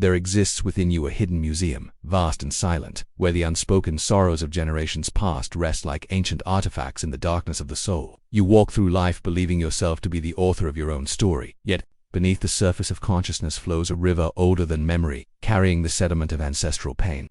There exists within you a hidden museum, vast and silent, where the unspoken sorrows of generations past rest like ancient artifacts in the darkness of the soul. You walk through life believing yourself to be the author of your own story, yet beneath the surface of consciousness flows a river older than memory, carrying the sediment of ancestral pain.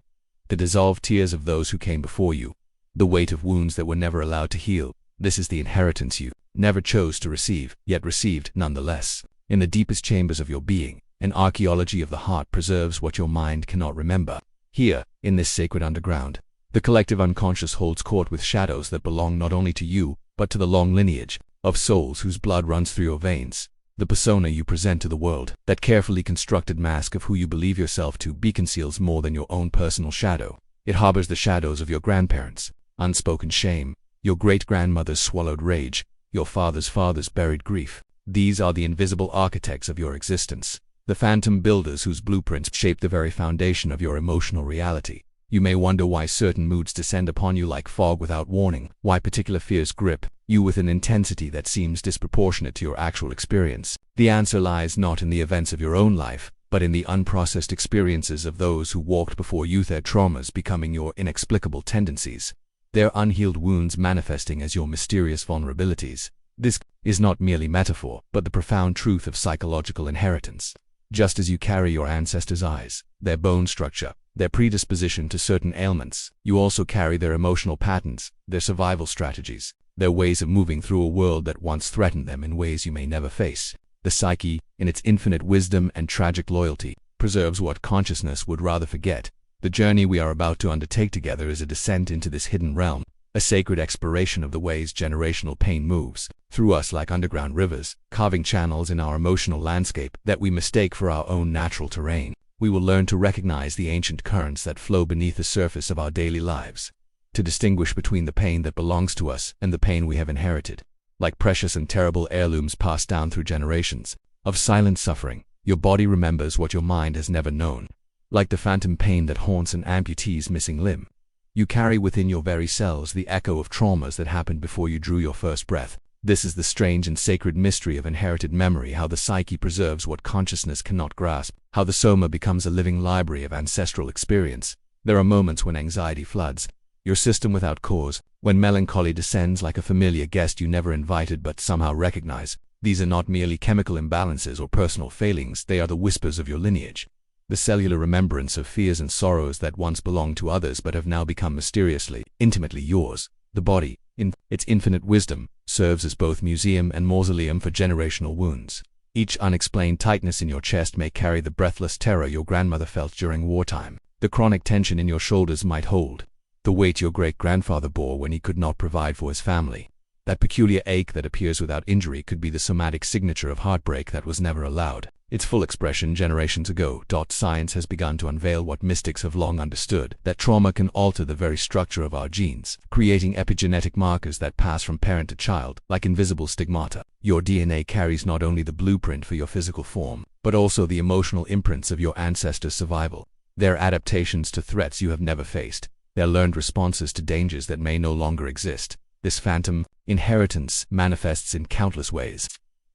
The dissolved tears of those who came before you, the weight of wounds that were never allowed to heal. This is the inheritance you never chose to receive, yet received nonetheless. In the deepest chambers of your being, an archaeology of the heart preserves what your mind cannot remember. Here, in this sacred underground, the collective unconscious holds court with shadows that belong not only to you, but to the long lineage of souls whose blood runs through your veins. The persona you present to the world, that carefully constructed mask of who you believe yourself to be, conceals more than your own personal shadow. It harbors the shadows of your grandparents' unspoken shame, your great-grandmother's swallowed rage, your father's buried grief. These are the invisible architects of your existence, the phantom builders whose blueprints shape the very foundation of your emotional reality. You may wonder why certain moods descend upon you like fog without warning, why particular fears grip you with an intensity that seems disproportionate to your actual experience. The answer lies not in the events of your own life, but in the unprocessed experiences of those who walked before you, their traumas becoming your inexplicable tendencies, their unhealed wounds manifesting as your mysterious vulnerabilities. This is not merely metaphor, but the profound truth of psychological inheritance. Just as you carry your ancestors' eyes, their bone structure, their predisposition to certain ailments, you also carry their emotional patterns, their survival strategies, their ways of moving through a world that once threatened them in ways you may never face. The psyche, in its infinite wisdom and tragic loyalty, preserves what consciousness would rather forget. The journey we are about to undertake together is a descent into this hidden realm, a sacred exploration of the ways generational pain moves through us like underground rivers, carving channels in our emotional landscape that we mistake for our own natural terrain. We will learn to recognize the ancient currents that flow beneath the surface of our daily lives, to distinguish between the pain that belongs to us and the pain we have inherited. Like precious and terrible heirlooms passed down through generations of silent suffering, your body remembers what your mind has never known. Like the phantom pain that haunts an amputee's missing limb, you carry within your very cells the echo of traumas that happened before you drew your first breath. This is the strange and sacred mystery of inherited memory, how the psyche preserves what consciousness cannot grasp, how the soma becomes a living library of ancestral experience. There are moments when anxiety floods your system without cause, when melancholy descends like a familiar guest you never invited but somehow recognize. These are not merely chemical imbalances or personal failings, they are the whispers of your lineage. The cellular remembrance of fears and sorrows that once belonged to others but have now become mysteriously, intimately yours. The body, in its infinite wisdom, serves as both museum and mausoleum for generational wounds. Each unexplained tightness in your chest may carry the breathless terror your grandmother felt during wartime. The chronic tension in your shoulders might hold the weight your great-grandfather bore when he could not provide for his family. That peculiar ache that appears without injury could be the somatic signature of heartbreak that was never allowed its full expression generations ago. Science has begun to unveil what mystics have long understood, that trauma can alter the very structure of our genes, creating epigenetic markers that pass from parent to child, like invisible stigmata. Your DNA carries not only the blueprint for your physical form, but also the emotional imprints of your ancestors' survival, their adaptations to threats you have never faced, their learned responses to dangers that may no longer exist. This phantom inheritance manifests in countless ways.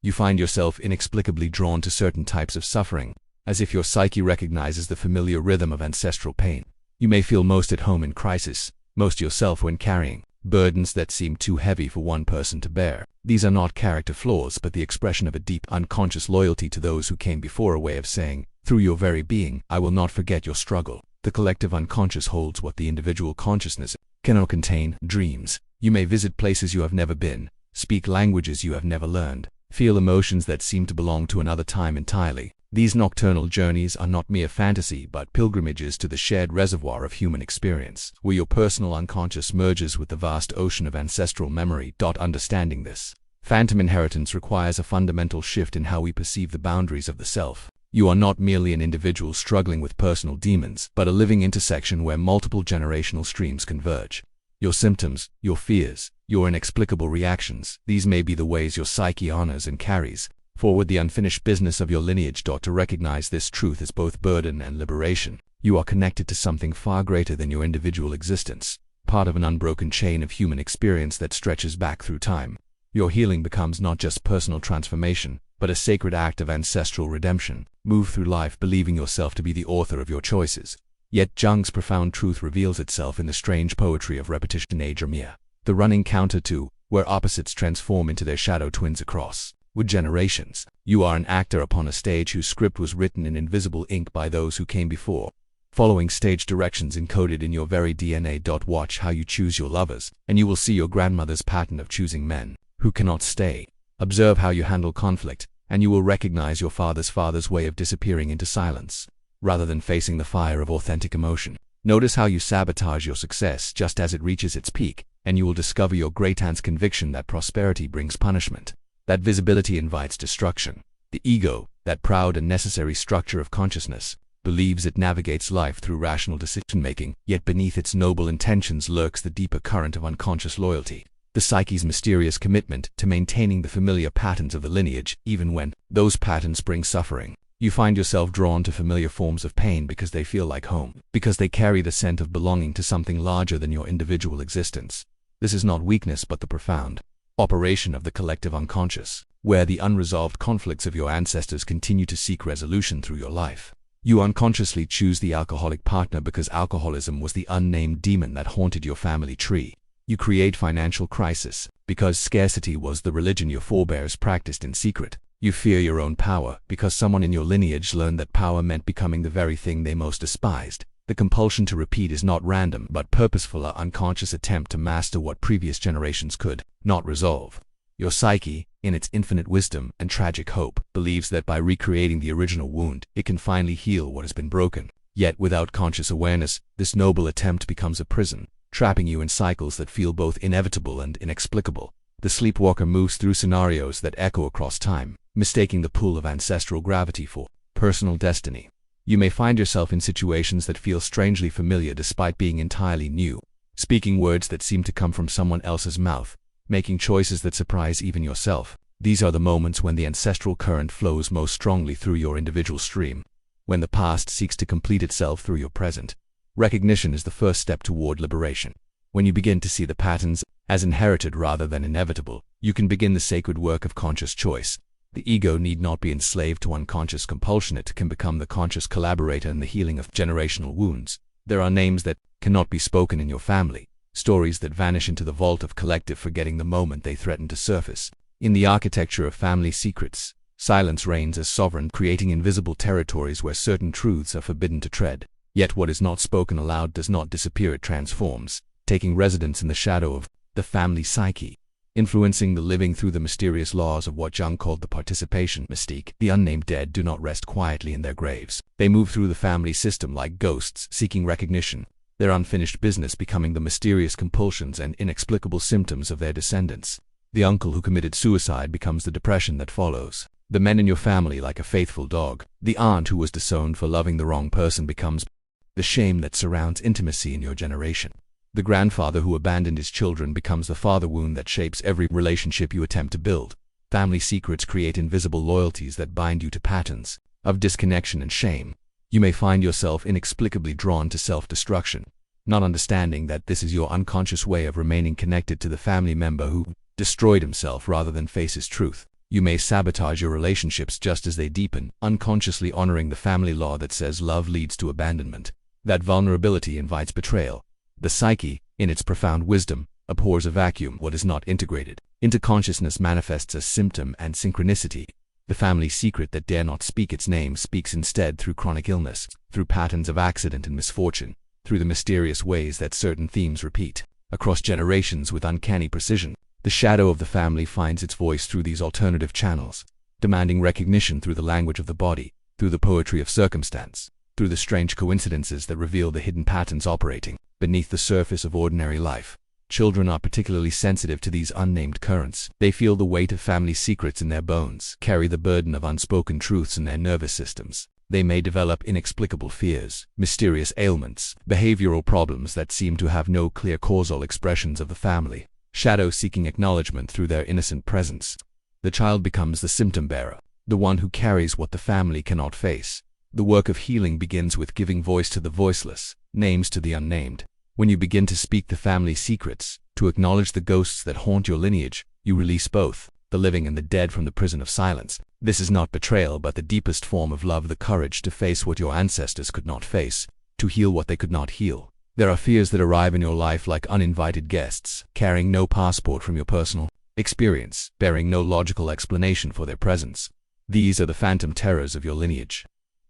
You find yourself inexplicably drawn to certain types of suffering, as if your psyche recognizes the familiar rhythm of ancestral pain. You may feel most at home in crisis, most yourself when carrying burdens that seem too heavy for one person to bear. These are not character flaws, but the expression of a deep, unconscious loyalty to those who came before, a way of saying, through your very being, I will not forget your struggle. The collective unconscious holds what the individual consciousness cannot contain: dreams. You may visit places you have never been, speak languages you have never learned, feel emotions that seem to belong to another time entirely. These nocturnal journeys are not mere fantasy, but pilgrimages to the shared reservoir of human experience, where your personal unconscious merges with the vast ocean of ancestral memory. Understanding this phantom inheritance requires a fundamental shift in how we perceive the boundaries of the self. You are not merely an individual struggling with personal demons, but a living intersection where multiple generational streams converge. Your symptoms, your fears, your inexplicable reactions, these may be the ways your psyche honors and carries forward the unfinished business of your lineage. To recognize this truth is both burden and liberation. You are connected to something far greater than your individual existence, part of an unbroken chain of human experience that stretches back through time. Your healing becomes not just personal transformation, but a sacred act of ancestral redemption. Move through life believing yourself to be the author of your choices. Yet Jung's profound truth reveals itself in the strange poetry of repetition. Age or mere, the running counter to, where opposites transform into their shadow twins across with generations. You are an actor upon a stage whose script was written in invisible ink by those who came before, following stage directions encoded in your very DNA. Watch how you choose your lovers, and you will see your grandmother's pattern of choosing men who cannot stay. Observe how you handle conflict, and you will recognize your father's way of disappearing into silence, rather than facing the fire of authentic emotion. Notice how you sabotage your success just as it reaches its peak, and you will discover your great-aunt's conviction that prosperity brings punishment, that visibility invites destruction. The ego, that proud and necessary structure of consciousness, believes it navigates life through rational decision-making, yet beneath its noble intentions lurks the deeper current of unconscious loyalty, the psyche's mysterious commitment to maintaining the familiar patterns of the lineage, even when those patterns bring suffering. You find yourself drawn to familiar forms of pain because they feel like home, because they carry the scent of belonging to something larger than your individual existence. This is not weakness but the profound operation of the collective unconscious, where the unresolved conflicts of your ancestors continue to seek resolution through your life. You unconsciously choose the alcoholic partner because alcoholism was the unnamed demon that haunted your family tree. You create financial crisis because scarcity was the religion your forebears practiced in secret. You fear your own power because someone in your lineage learned that power meant becoming the very thing they most despised. The compulsion to repeat is not random but purposeful, an unconscious attempt to master what previous generations could not resolve. Your psyche, in its infinite wisdom and tragic hope, believes that by recreating the original wound, it can finally heal what has been broken. Yet without conscious awareness, this noble attempt becomes a prison, trapping you in cycles that feel both inevitable and inexplicable. The sleepwalker moves through scenarios that echo across time, mistaking the pull of ancestral gravity for personal destiny. You may find yourself in situations that feel strangely familiar despite being entirely new, speaking words that seem to come from someone else's mouth, making choices that surprise even yourself. These are the moments when the ancestral current flows most strongly through your individual stream, when the past seeks to complete itself through your present. Recognition is the first step toward liberation. When you begin to see the patterns as inherited rather than inevitable, you can begin the sacred work of conscious choice. The ego need not be enslaved to unconscious compulsion. It can become the conscious collaborator in the healing of generational wounds. There are names that cannot be spoken in your family, stories that vanish into the vault of collective forgetting the moment they threaten to surface. In the architecture of family secrets, silence reigns as sovereign, creating invisible territories where certain truths are forbidden to tread. Yet what is not spoken aloud does not disappear, it transforms, taking residence in the shadow of the family psyche, influencing the living through the mysterious laws of what Jung called the participation mystique. The unnamed dead do not rest quietly in their graves. They move through the family system like ghosts seeking recognition, their unfinished business becoming the mysterious compulsions and inexplicable symptoms of their descendants. The uncle who committed suicide becomes the depression that follows. The men in your family like a faithful dog. The aunt who was disowned for loving the wrong person becomes the shame that surrounds intimacy in your generation. The grandfather who abandoned his children becomes the father wound that shapes every relationship you attempt to build. Family secrets create invisible loyalties that bind you to patterns of disconnection and shame. You may find yourself inexplicably drawn to self-destruction, not understanding that this is your unconscious way of remaining connected to the family member who destroyed himself rather than face his truth. You may sabotage your relationships just as they deepen, unconsciously honoring the family law that says love leads to abandonment. That vulnerability invites betrayal. The psyche, in its profound wisdom, abhors a vacuum. What is not integrated into consciousness manifests as symptom and synchronicity. The family secret that dare not speak its name speaks instead through chronic illness, through patterns of accident and misfortune, through the mysterious ways that certain themes repeat across generations with uncanny precision. The shadow of the family finds its voice through these alternative channels, demanding recognition through the language of the body, through the poetry of circumstance, through the strange coincidences that reveal the hidden patterns operating beneath the surface of ordinary life. Children are particularly sensitive to these unnamed currents. They feel the weight of family secrets in their bones, carry the burden of unspoken truths in their nervous systems. They may develop inexplicable fears, mysterious ailments, behavioral problems that seem to have no clear causal expressions of the family. Shadow seeking acknowledgement through their innocent presence. The child becomes the symptom bearer, the one who carries what the family cannot face. The work of healing begins with giving voice to the voiceless, names to the unnamed. When you begin to speak the family secrets, to acknowledge the ghosts that haunt your lineage, you release both the living and the dead from the prison of silence. This is not betrayal, but the deepest form of love, the courage to face what your ancestors could not face, to heal what they could not heal. There are fears that arrive in your life like uninvited guests, carrying no passport from your personal experience, bearing no logical explanation for their presence. These are the phantom terrors of your lineage,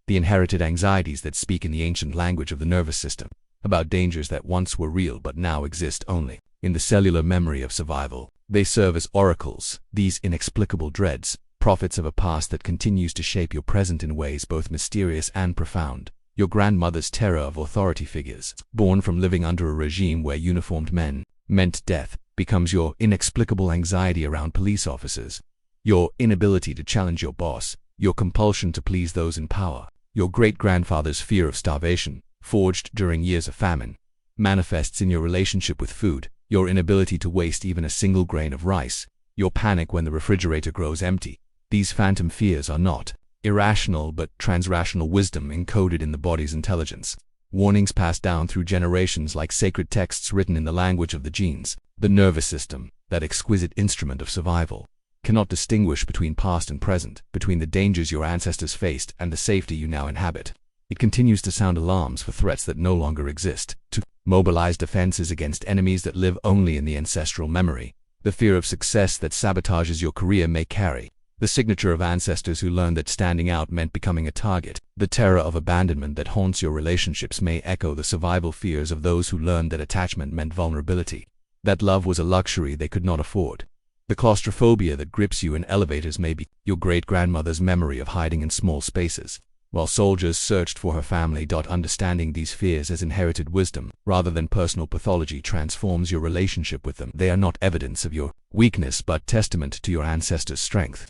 the inherited anxieties that speak in the ancient language of the nervous system, about dangers that once were real but now exist only in the cellular memory of survival. They serve as oracles, these inexplicable dreads, prophets of a past that continues to shape your present in ways both mysterious and profound. Your grandmother's terror of authority figures, born from living under a regime where uniformed men meant death, becomes your inexplicable anxiety around police officers, your inability to challenge your boss, your compulsion to please those in power. Your great-grandfather's fear of starvation, forged during years of famine, manifests in your relationship with food, your inability to waste even a single grain of rice, your panic when the refrigerator grows empty. These phantom fears are not irrational but transrational wisdom encoded in the body's intelligence. Warnings passed down through generations like sacred texts written in the language of the genes. The nervous system, that exquisite instrument of survival, cannot distinguish between past and present, between the dangers your ancestors faced and the safety you now inhabit. It continues to sound alarms for threats that no longer exist, to mobilize defenses against enemies that live only in the ancestral memory. The fear of success that sabotages your career may carry the signature of ancestors who learned that standing out meant becoming a target. The terror of abandonment that haunts your relationships may echo the survival fears of those who learned that attachment meant vulnerability, that love was a luxury they could not afford. The claustrophobia that grips you in elevators may be your great-grandmother's memory of hiding in small spaces, while soldiers searched for her family. Understanding these fears as inherited wisdom, rather than personal pathology, transforms your relationship with them. They are not evidence of your weakness but testament to your ancestors' strength,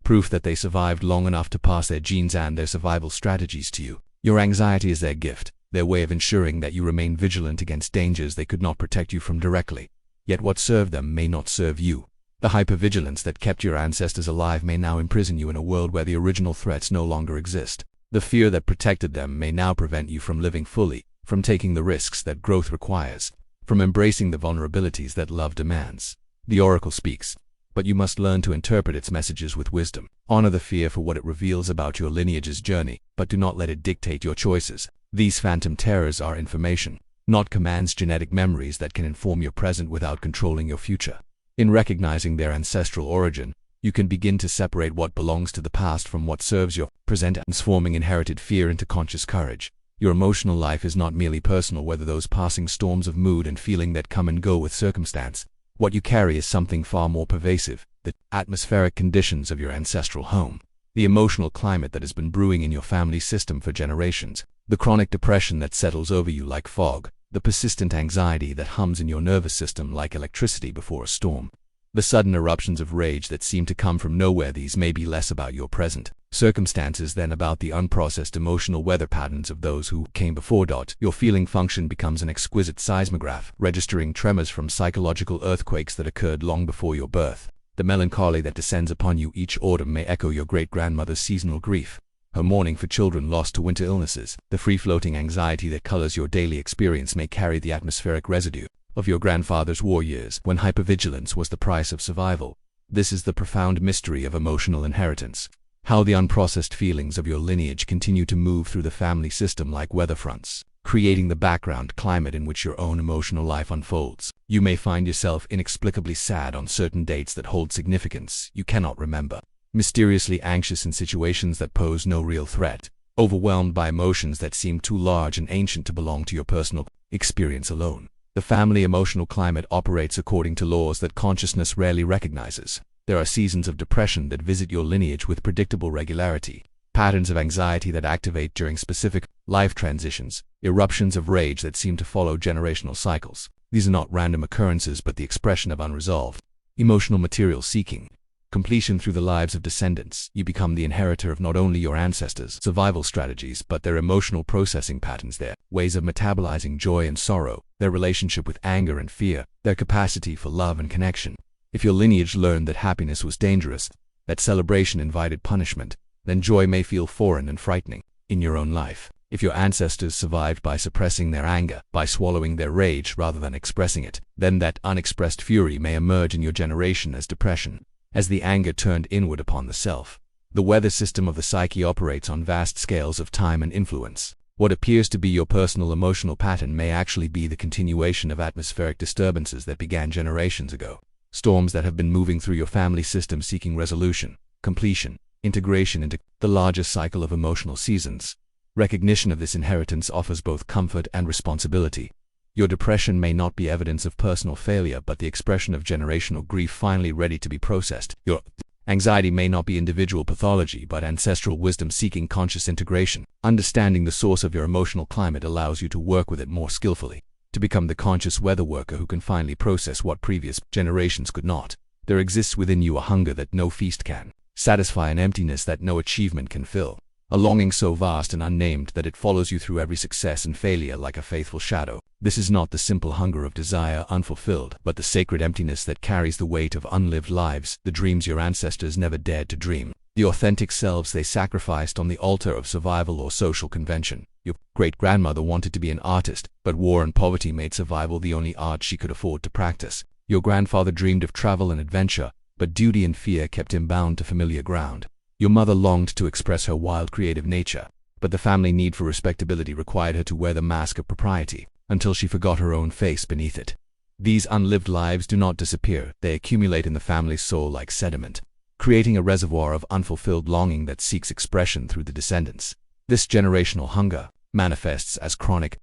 proof that they survived long enough to pass their genes and their survival strategies to you. Your anxiety is their gift, their way of ensuring that you remain vigilant against dangers they could not protect you from directly. Yet what served them may not serve you. The hypervigilance that kept your ancestors alive may now imprison you in a world where the original threats no longer exist. The fear that protected them may now prevent you from living fully, from taking the risks that growth requires, from embracing the vulnerabilities that love demands. The oracle speaks, but you must learn to interpret its messages with wisdom. Honor the fear for what it reveals about your lineage's journey, but do not let it dictate your choices. These phantom terrors are information, not commands, genetic memories that can inform your present without controlling your future. In recognizing their ancestral origin, you can begin to separate what belongs to the past from what serves your present, transforming inherited fear into conscious courage. Your emotional life is not merely personal, whether those passing storms of mood and feeling that come and go with circumstance. What you carry is something far more pervasive, the atmospheric conditions of your ancestral home, the emotional climate that has been brewing in your family system for generations, the chronic depression that settles over you like fog, the persistent anxiety that hums in your nervous system like electricity before a storm, the sudden eruptions of rage that seem to come from nowhere. These may be less about your present circumstances than about the unprocessed emotional weather patterns of those who came before. Your feeling function becomes an exquisite seismograph, registering tremors from psychological earthquakes that occurred long before your birth. The melancholy that descends upon you each autumn may echo your great-grandmother's seasonal grief, her mourning for children lost to winter illnesses. The free-floating anxiety that colors your daily experience may carry the atmospheric residue of your grandfather's war years, when hypervigilance was the price of survival. This is the profound mystery of emotional inheritance. How the unprocessed feelings of your lineage continue to move through the family system like weather fronts, creating the background climate in which your own emotional life unfolds. You may find yourself inexplicably sad on certain dates that hold significance you cannot remember, mysteriously anxious in situations that pose no real threat, overwhelmed by emotions that seem too large and ancient to belong to your personal experience alone. The family emotional climate operates according to laws that consciousness rarely recognizes. There are seasons of depression that visit your lineage with predictable regularity, patterns of anxiety that activate during specific life transitions, eruptions of rage that seem to follow generational cycles. These are not random occurrences but the expression of unresolved emotional material seeking completion through the lives of descendants. You become the inheritor of not only your ancestors' survival strategies but their emotional processing patterns, their ways of metabolizing joy and sorrow, their relationship with anger and fear, their capacity for love and connection. If your lineage learned that happiness was dangerous, that celebration invited punishment, then joy may feel foreign and frightening in your own life. If your ancestors survived by suppressing their anger, by swallowing their rage rather than expressing it, then that unexpressed fury may emerge in your generation as depression, as the anger turned inward upon the self. The weather system of the psyche operates on vast scales of time and influence. What appears to be your personal emotional pattern may actually be the continuation of atmospheric disturbances that began generations ago. Storms that have been moving through your family system seeking resolution, completion, integration into the larger cycle of emotional seasons. Recognition of this inheritance offers both comfort and responsibility. Your depression may not be evidence of personal failure, but the expression of generational grief finally ready to be processed. Your anxiety may not be individual pathology, but ancestral wisdom seeking conscious integration. Understanding the source of your emotional climate allows you to work with it more skillfully, to become the conscious weather worker who can finally process what previous generations could not. There exists within you a hunger that no feast can satisfy, an emptiness that no achievement can fill, a longing so vast and unnamed that it follows you through every success and failure like a faithful shadow. This is not the simple hunger of desire unfulfilled, but the sacred emptiness that carries the weight of unlived lives, the dreams your ancestors never dared to dream, the authentic selves they sacrificed on the altar of survival or social convention. Your great-grandmother wanted to be an artist, but war and poverty made survival the only art she could afford to practice. Your grandfather dreamed of travel and adventure, but duty and fear kept him bound to familiar ground. Your mother longed to express her wild creative nature, but the family need for respectability required her to wear the mask of propriety, until she forgot her own face beneath it. These unlived lives do not disappear, they accumulate in the family's soul like sediment, creating a reservoir of unfulfilled longing that seeks expression through the descendants. This generational hunger manifests as chronic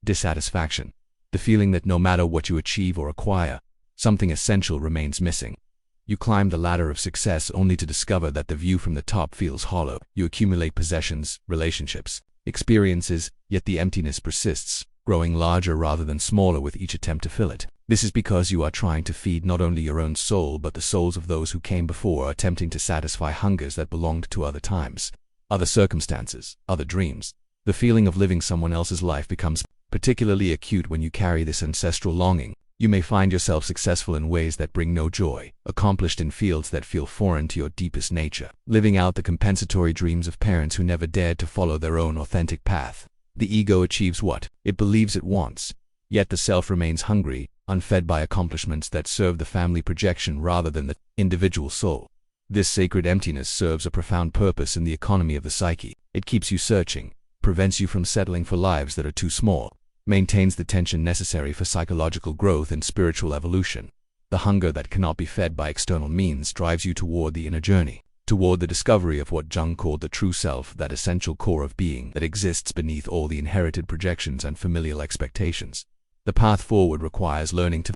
dissatisfaction, the feeling that no matter what you achieve or acquire, something essential remains missing. You climb the ladder of success only to discover that the view from the top feels hollow. You accumulate possessions, relationships, experiences, yet the emptiness persists, growing larger rather than smaller with each attempt to fill it. This is because you are trying to feed not only your own soul but the souls of those who came before, attempting to satisfy hungers that belonged to other times, other circumstances, other dreams. The feeling of living someone else's life becomes particularly acute when you carry this ancestral longing. You may find yourself successful in ways that bring no joy, accomplished in fields that feel foreign to your deepest nature, living out the compensatory dreams of parents who never dared to follow their own authentic path. The ego achieves what it believes it wants, yet the self remains hungry, unfed by accomplishments that serve the family projection rather than the individual soul. This sacred emptiness serves a profound purpose in the economy of the psyche. It keeps you searching, prevents you from settling for lives that are too small, maintains the tension necessary for psychological growth and spiritual evolution. The hunger that cannot be fed by external means drives you toward the inner journey, toward the discovery of what Jung called the true self, that essential core of being that exists beneath all the inherited projections and familial expectations. The path forward requires learning to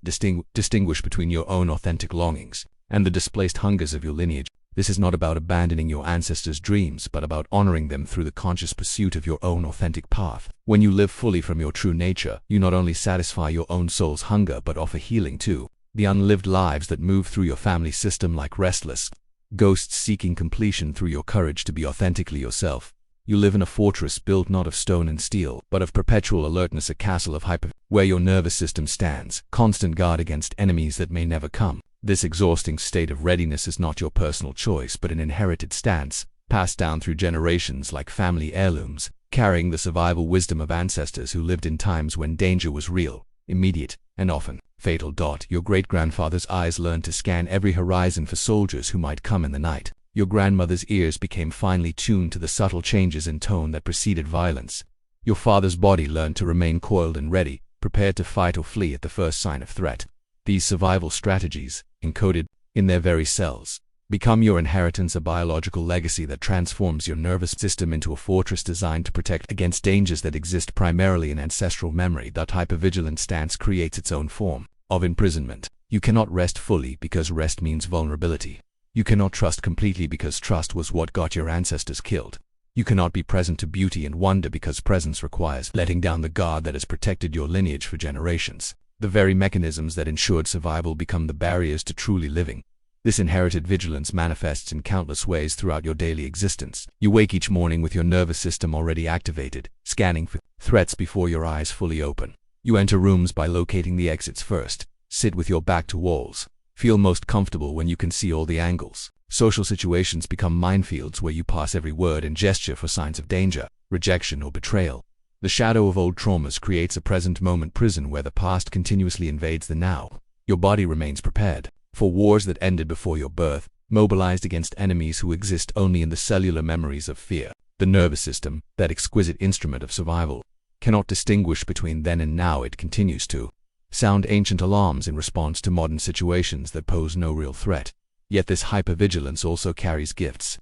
distinguish between your own authentic longings and the displaced hungers of your lineage. This is not about abandoning your ancestors' dreams, but about honoring them through the conscious pursuit of your own authentic path. When you live fully from your true nature, you not only satisfy your own soul's hunger but offer healing too. The unlived lives that move through your family system like restless ghosts seeking completion through your courage to be authentically yourself. You live in a fortress built not of stone and steel, but of perpetual alertness, a castle of where your nervous system stands, constant guard against enemies that may never come. This exhausting state of readiness is not your personal choice but an inherited stance, passed down through generations like family heirlooms, carrying the survival wisdom of ancestors who lived in times when danger was real, immediate, and often fatal. Your great-grandfather's eyes learned to scan every horizon for soldiers who might come in the night. Your grandmother's ears became finely tuned to the subtle changes in tone that preceded violence. Your father's body learned to remain coiled and ready, prepared to fight or flee at the first sign of threat. These survival strategies, encoded in their very cells, become your inheritance, a biological legacy that transforms your nervous system into a fortress designed to protect against dangers that exist primarily in ancestral memory. That hypervigilant stance creates its own form of imprisonment. You cannot rest fully because rest means vulnerability. You cannot trust completely because trust was what got your ancestors killed. You cannot be present to beauty and wonder because presence requires letting down the guard that has protected your lineage for generations. The very mechanisms that ensured survival become the barriers to truly living. This inherited vigilance manifests in countless ways throughout your daily existence. You wake each morning with your nervous system already activated, scanning for threats before your eyes fully open. You enter rooms by locating the exits first, sit with your back to walls, feel most comfortable when you can see all the angles. Social situations become minefields where you pass every word and gesture for signs of danger, rejection, or betrayal. The shadow of old traumas creates a present moment prison where the past continuously invades the now. Your body remains prepared for wars that ended before your birth, mobilized against enemies who exist only in the cellular memories of fear. The nervous system, that exquisite instrument of survival, cannot distinguish between then and now. It continues to sound ancient alarms in response to modern situations that pose no real threat. Yet this hypervigilance also carries gifts.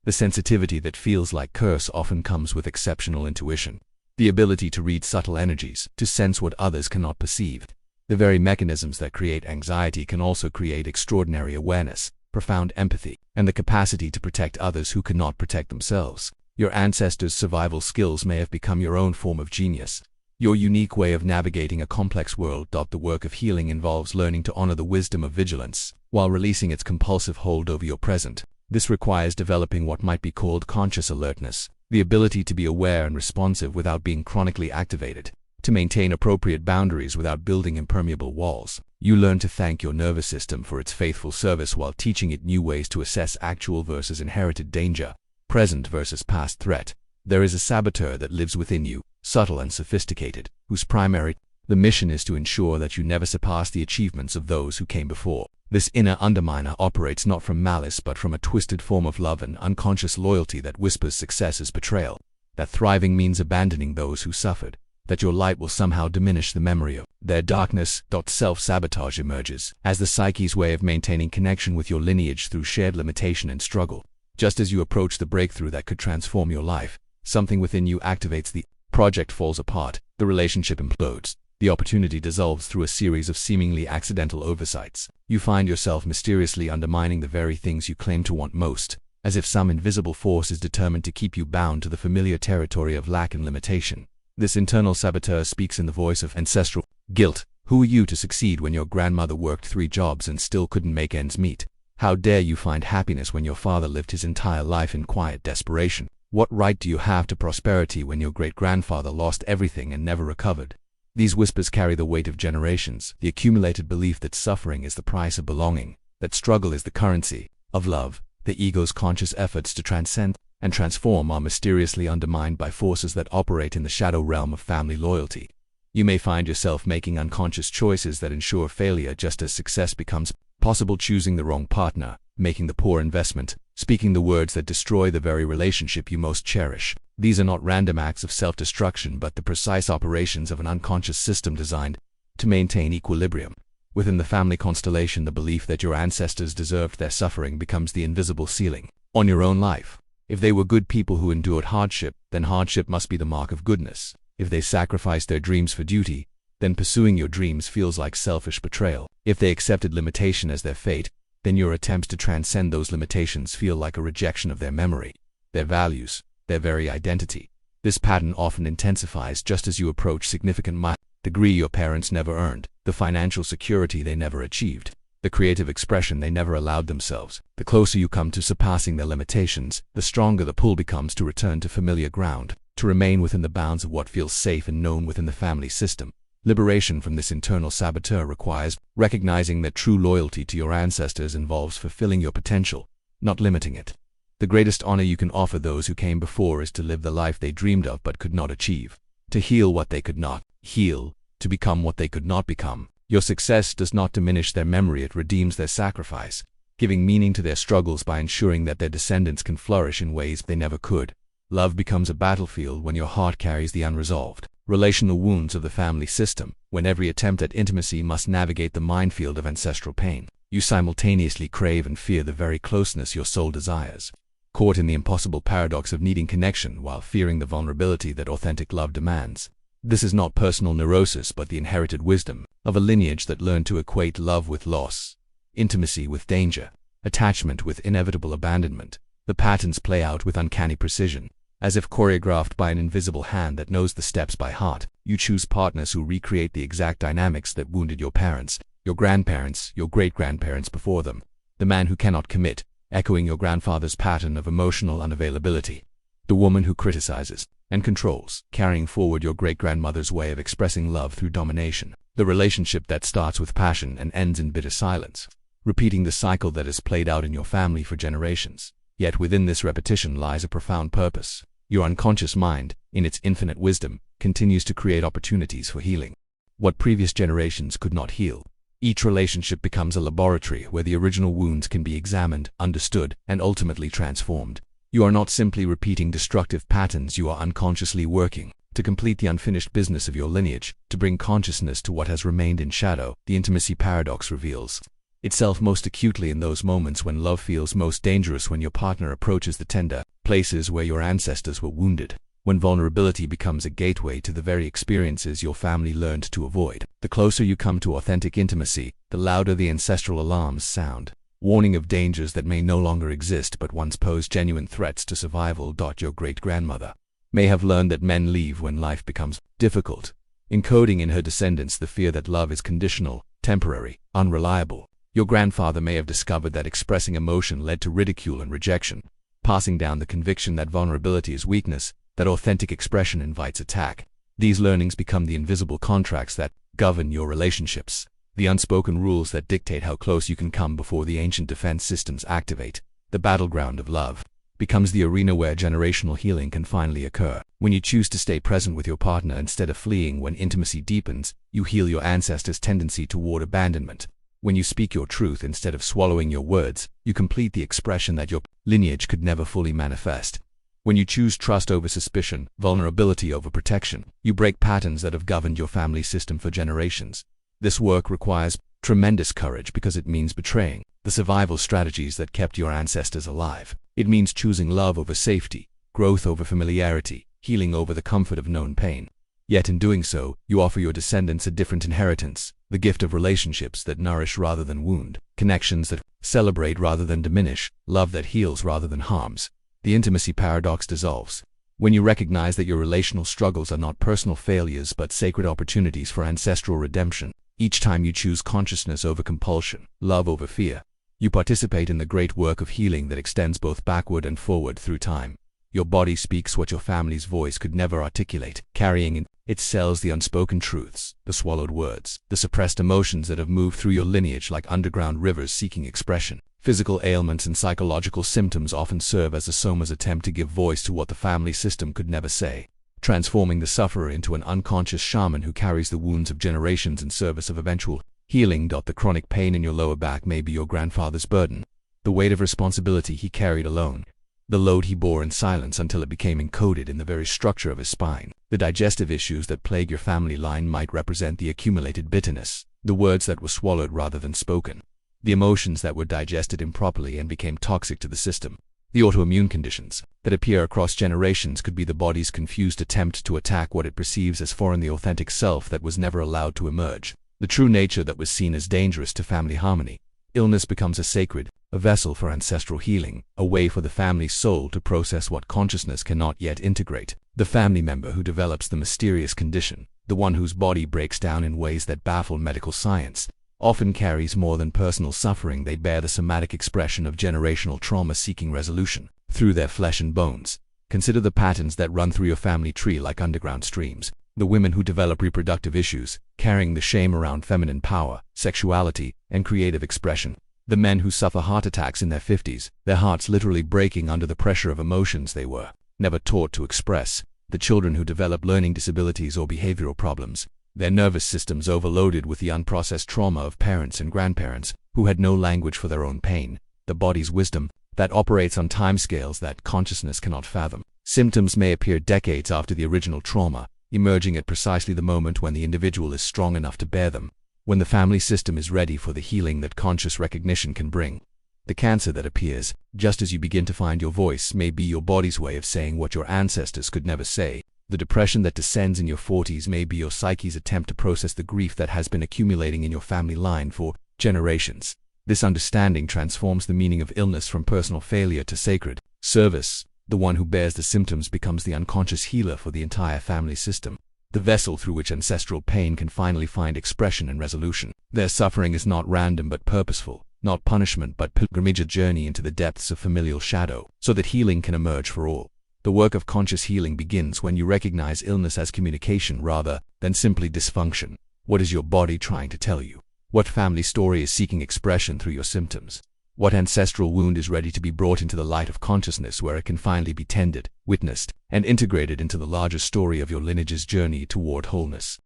The sensitivity that feels like curse often comes with exceptional intuition. The ability to read subtle energies, to sense what others cannot perceive. The very mechanisms that create anxiety can also create extraordinary awareness, profound empathy, and the capacity to protect others who cannot protect themselves. Your ancestors' survival skills may have become your own form of genius, your unique way of navigating a complex world. The work of healing involves learning to honor the wisdom of vigilance, while releasing its compulsive hold over your present. This requires developing what might be called conscious alertness, the ability to be aware and responsive without being chronically activated, to maintain appropriate boundaries without building impermeable walls. You learn to thank your nervous system for its faithful service while teaching it new ways to assess actual versus inherited danger, present versus past threat. There is a saboteur that lives within you, subtle and sophisticated, whose the mission is to ensure that you never surpass the achievements of those who came before. This inner underminer operates not from malice but from a twisted form of love and unconscious loyalty that whispers success is betrayal, that thriving means abandoning those who suffered, that your light will somehow diminish the memory of their darkness. Self-sabotage emerges as the psyche's way of maintaining connection with your lineage through shared limitation and struggle. Just as you approach the breakthrough that could transform your life, something within you activates. The project falls apart, the relationship implodes, the opportunity dissolves through a series of seemingly accidental oversights. You find yourself mysteriously undermining the very things you claim to want most, as if some invisible force is determined to keep you bound to the familiar territory of lack and limitation. This internal saboteur speaks in the voice of ancestral guilt. Who are you to succeed when your grandmother worked 3 jobs and still couldn't make ends meet? How dare you find happiness when your father lived his entire life in quiet desperation? What right do you have to prosperity when your great-grandfather lost everything and never recovered? These whispers carry the weight of generations, the accumulated belief that suffering is the price of belonging, that struggle is the currency of love. The ego's conscious efforts to transcend and transform are mysteriously undermined by forces that operate in the shadow realm of family loyalty. You may find yourself making unconscious choices that ensure failure just as success becomes possible, choosing the wrong partner, making the poor investment, speaking the words that destroy the very relationship you most cherish. These are not random acts of self-destruction but the precise operations of an unconscious system designed to maintain equilibrium. Within the family constellation, the belief that your ancestors deserved their suffering becomes the invisible ceiling on your own life. If they were good people who endured hardship, then hardship must be the mark of goodness. If they sacrificed their dreams for duty, then pursuing your dreams feels like selfish betrayal. If they accepted limitation as their fate, then your attempts to transcend those limitations feel like a rejection of their memory, their values, their very identity. This pattern often intensifies just as you approach significant degree your parents never earned, the financial security they never achieved, the creative expression they never allowed themselves. The closer you come to surpassing their limitations, the stronger the pull becomes to return to familiar ground, to remain within the bounds of what feels safe and known within the family system. Liberation from this internal saboteur requires recognizing that true loyalty to your ancestors involves fulfilling your potential, not limiting it. The greatest honor you can offer those who came before is to live the life they dreamed of but could not achieve, to heal what they could not heal, to become what they could not become. Your success does not diminish their memory, it redeems their sacrifice, giving meaning to their struggles by ensuring that their descendants can flourish in ways they never could. Love becomes a battlefield when your heart carries the unresolved relational wounds of the family system, when every attempt at intimacy must navigate the minefield of ancestral pain. You simultaneously crave and fear the very closeness your soul desires, caught in the impossible paradox of needing connection while fearing the vulnerability that authentic love demands. This is not personal neurosis but the inherited wisdom of a lineage that learned to equate love with loss, intimacy with danger, attachment with inevitable abandonment. The patterns play out with uncanny precision, as if choreographed by an invisible hand that knows the steps by heart. You choose partners who recreate the exact dynamics that wounded your parents, your grandparents, your great-grandparents before them. The man who cannot commit, echoing your grandfather's pattern of emotional unavailability. The woman who criticizes and controls, carrying forward your great-grandmother's way of expressing love through domination. The relationship that starts with passion and ends in bitter silence, repeating the cycle that has played out in your family for generations. Yet within this repetition lies a profound purpose. Your unconscious mind, in its infinite wisdom, continues to create opportunities for healing. What previous generations could not heal, Each relationship becomes a laboratory where the original wounds can be examined, understood, and ultimately transformed. You are not simply repeating destructive patterns, you are unconsciously working to complete the unfinished business of your lineage, to bring consciousness to what has remained in shadow. The intimacy paradox reveals itself most acutely in those moments when love feels most dangerous, when your partner approaches the tender places where your ancestors were wounded, when vulnerability becomes a gateway to the very experiences your family learned to avoid. The closer you come to authentic intimacy, the louder the ancestral alarms sound, warning of dangers that may no longer exist but once posed genuine threats to survival. Your great-grandmother may have learned that men leave when life becomes difficult, encoding in her descendants the fear that love is conditional, temporary, unreliable. Your grandfather may have discovered that expressing emotion led to ridicule and rejection, passing down the conviction that vulnerability is weakness, that authentic expression invites attack. These learnings become the invisible contracts that govern your relationships, the unspoken rules that dictate how close you can come before the ancient defense systems activate. The battleground of love becomes the arena where generational healing can finally occur. When you choose to stay present with your partner instead of fleeing when intimacy deepens, you heal your ancestors' tendency toward abandonment. When you speak your truth instead of swallowing your words, you complete the expression that your lineage could never fully manifest. When you choose trust over suspicion, vulnerability over protection, you break patterns that have governed your family system for generations. This work requires tremendous courage because it means betraying the survival strategies that kept your ancestors alive. It means choosing love over safety, growth over familiarity, healing over the comfort of known pain. Yet in doing so, you offer your descendants a different inheritance, the gift of relationships that nourish rather than wound, connections that celebrate rather than diminish, love that heals rather than harms. The intimacy paradox dissolves when you recognize that your relational struggles are not personal failures but sacred opportunities for ancestral redemption. Each time you choose consciousness over compulsion, love over fear, you participate in the great work of healing that extends both backward and forward through time. Your body speaks what your family's voice could never articulate, carrying in its cells the unspoken truths, the swallowed words, the suppressed emotions that have moved through your lineage like underground rivers seeking expression. Physical ailments and psychological symptoms often serve as a soma's attempt to give voice to what the family system could never say, transforming the sufferer into an unconscious shaman who carries the wounds of generations in service of eventual healing. The chronic pain in your lower back may be your grandfather's burden, the weight of responsibility he carried alone, the load he bore in silence until it became encoded in the very structure of his spine. The digestive issues that plague your family line might represent the accumulated bitterness, the words that were swallowed rather than spoken, the emotions that were digested improperly and became toxic to the system. The autoimmune conditions that appear across generations could be the body's confused attempt to attack what it perceives as foreign, the authentic self that was never allowed to emerge, the true nature that was seen as dangerous to family harmony. Illness becomes a vessel for ancestral healing, a way for the family soul to process what consciousness cannot yet integrate. The family member who develops the mysterious condition, the one whose body breaks down in ways that baffle medical science, often carries more than personal suffering. They bear the somatic expression of generational trauma seeking resolution through their flesh and bones. Consider the patterns that run through your family tree like underground streams. The women who develop reproductive issues, carrying the shame around feminine power, sexuality, and creative expression. The men who suffer heart attacks in their 50s, their hearts literally breaking under the pressure of emotions they were never taught to express. The children who develop learning disabilities or behavioral problems, their nervous systems overloaded with the unprocessed trauma of parents and grandparents who had no language for their own pain. The body's wisdom that operates on timescales that consciousness cannot fathom. Symptoms may appear decades after the original trauma, emerging at precisely the moment when the individual is strong enough to bear them, when the family system is ready for the healing that conscious recognition can bring. The cancer that appears just as you begin to find your voice may be your body's way of saying what your ancestors could never say. The depression that descends in your 40s may be your psyche's attempt to process the grief that has been accumulating in your family line for generations. This understanding transforms the meaning of illness from personal failure to sacred service. The one who bears the symptoms becomes the unconscious healer for the entire family system, the vessel through which ancestral pain can finally find expression and resolution. Their suffering is not random but purposeful, not punishment but pilgrimage, a journey into the depths of familial shadow, so that healing can emerge for all. The work of conscious healing begins when you recognize illness as communication rather than simply dysfunction. What is your body trying to tell you? What family story is seeking expression through your symptoms? What ancestral wound is ready to be brought into the light of consciousness where it can finally be tended, witnessed, and integrated into the larger story of your lineage's journey toward wholeness?